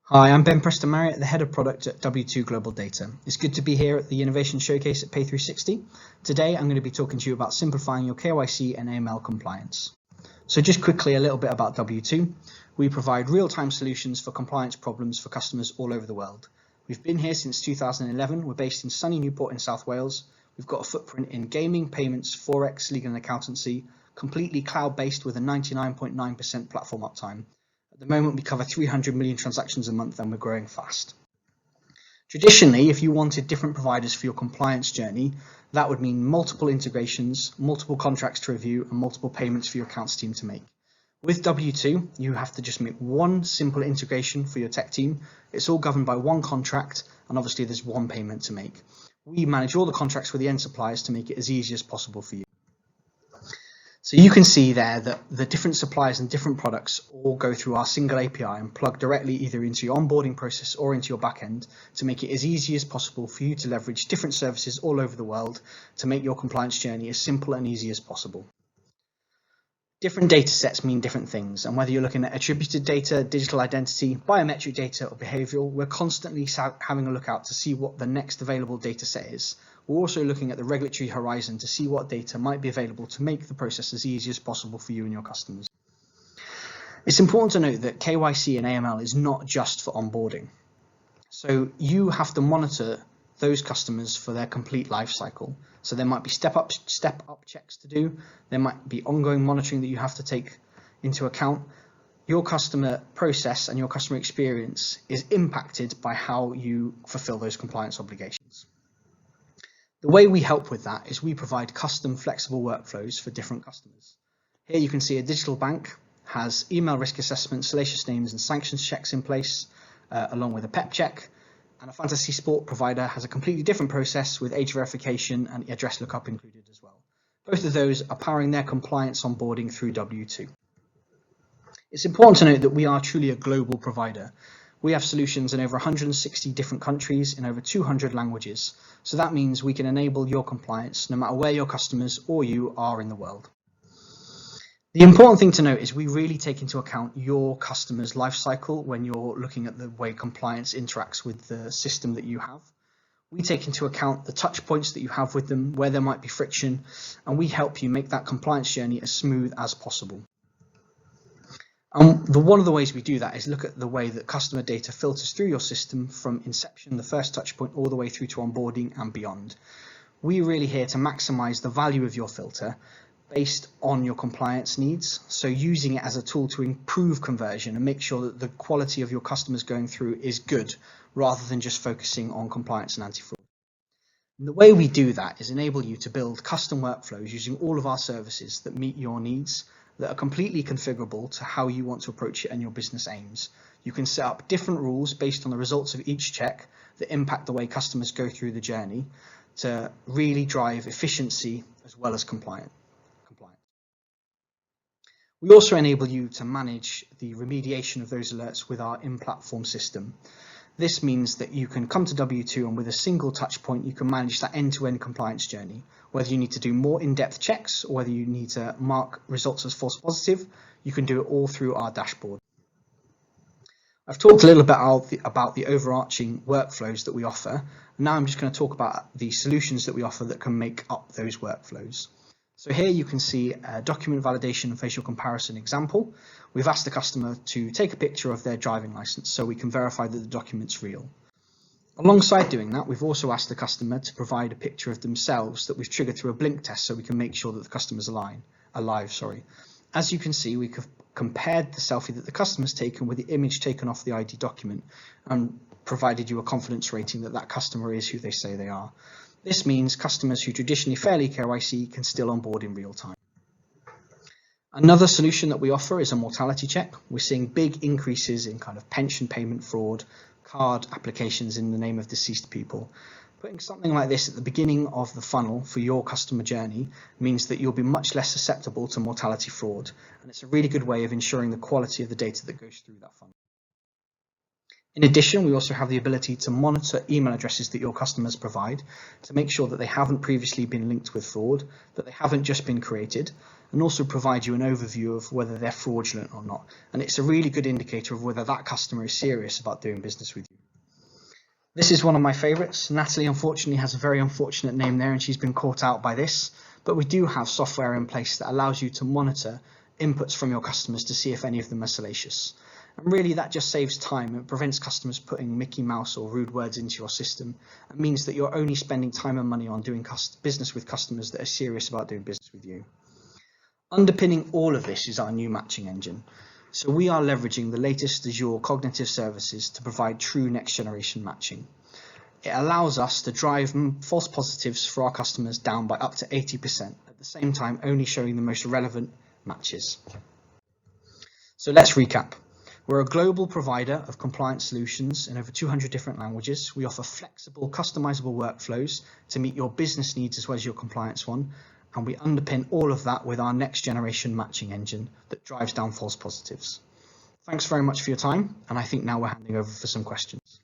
Hi, I'm Ben Preston-Marriott, the Head of Product at W2 Global Data. It's good to be here at the Innovation Showcase at Pay360. Today, I'm going to be talking to you about simplifying your KYC and AML compliance. So just quickly, a little bit about W2. We provide real-time solutions for compliance problems for customers all over the world. We've been here since 2011. We're based in sunny Newport in South Wales. We've got a footprint in gaming, payments, forex, legal and accountancy, completely cloud-based with a 99.9% platform uptime. At the moment, we cover 300 million transactions a month and we're growing fast. Traditionally, if you wanted different providers for your compliance journey, that would mean multiple integrations, multiple contracts to review, and multiple payments for your accounts team to make. With W2, you have to just make one simple integration for your tech team. It's all governed by one contract, and obviously there's one payment to make. We manage all the contracts with the end suppliers to make it as easy as possible for you. So you can see there that the different suppliers and different products all go through our single API and plug directly either into your onboarding process or into your backend to make it as easy as possible for you to leverage different services all over the world to make your compliance journey as simple and easy as possible. Different data sets mean different things, and whether you're looking at attributed data, digital identity, biometric data, or behavioral, we're constantly having a look out to see what the next available data set is. We're also looking at the regulatory horizon to see what data might be available to make the process as easy as possible for you and your customers. It's important to note that KYC and AML is not just for onboarding. So you have to monitor those customers for their complete life cycle. So there might be step up checks to do. There might be ongoing monitoring that you have to take into account. Your customer process and your customer experience is impacted by how you fulfill those compliance obligations. The way we help with that is we provide custom flexible workflows for different customers. Here you can see a digital bank has email risk assessment, salacious names and sanctions checks in place, along with a PEP check. And a fantasy sport provider has a completely different process with age verification and address lookup included as well. Both of those are powering their compliance onboarding through W2. It's important to note that we are truly a global provider. We have solutions in over 160 different countries in over 200 languages. So that means we can enable your compliance no matter where your customers or you are in the world. The important thing to note is we really take into account your customer's life cycle when you're looking at the way compliance interacts with the system that you have. We take into account the touch points that you have with them, where there might be friction, and we help you make that compliance journey as smooth as possible. One of the ways we do that is look at the way that customer data filters through your system from inception, the first touch point, all the way through to onboarding and beyond. We're really here to maximize the value of your filter based on your compliance needs, so using it as a tool to improve conversion and make sure that the quality of your customers going through is good, rather than just focusing on compliance and anti-fraud. And the way we do that is enable you to build custom workflows using all of our services that meet your needs, that are completely configurable to how you want to approach it and your business aims. You can set up different rules based on the results of each check that impact the way customers go through the journey to really drive efficiency as well as compliance. We also enable you to manage the remediation of those alerts with our in-platform system. This means that you can come to W2 and with a single touch point, you can manage that end-to-end compliance journey. Whether you need to do more in-depth checks or whether you need to mark results as false positive, you can do it all through our dashboard. I've talked a little bit about the overarching workflows that we offer. Now I'm just going to talk about the solutions that we offer that can make up those workflows. So here you can see a document validation and facial comparison example. We've asked the customer to take a picture of their driving license so we can verify that the document's real. Alongside doing that, we've also asked the customer to provide a picture of themselves that we've triggered through a blink test so we can make sure that the customer's alive. As you can see, we have compared the selfie that the customer's taken with the image taken off the ID document and provided you a confidence rating that that customer is who they say they are. This means customers who traditionally fail KYC can still onboard in real time. Another solution that we offer is a mortality check. We're seeing big increases in kind of pension payment fraud, card applications in the name of deceased people. Putting something like this at the beginning of the funnel for your customer journey means that you'll be much less susceptible to mortality fraud, and it's a really good way of ensuring the quality of the data that goes through that funnel. In addition, we also have the ability to monitor email addresses that your customers provide to make sure that they haven't previously been linked with fraud, that they haven't just been created, and also provide you an overview of whether they're fraudulent or not. And it's a really good indicator of whether that customer is serious about doing business with you. This is one of my favorites. Natalie unfortunately has a very unfortunate name there and she's been caught out by this, but we do have software in place that allows you to monitor inputs from your customers to see if any of them are salacious. And really that just saves time and prevents customers putting Mickey Mouse or rude words into your system and means that you're only spending time and money on doing business with customers that are serious about doing business with you. Underpinning all of this is our new matching engine. So we are leveraging the latest Azure cognitive services to provide true next generation matching. It allows us to drive false positives for our customers down by up to 80%, at the same time only showing the most relevant matches. So let's recap. We're a global provider of compliance solutions in over 200 different languages. We offer flexible, customizable workflows to meet your business needs as well as your compliance one. And we underpin all of that with our next generation matching engine that drives down false positives. Thanks very much for your time. And I think now we're handing over for some questions.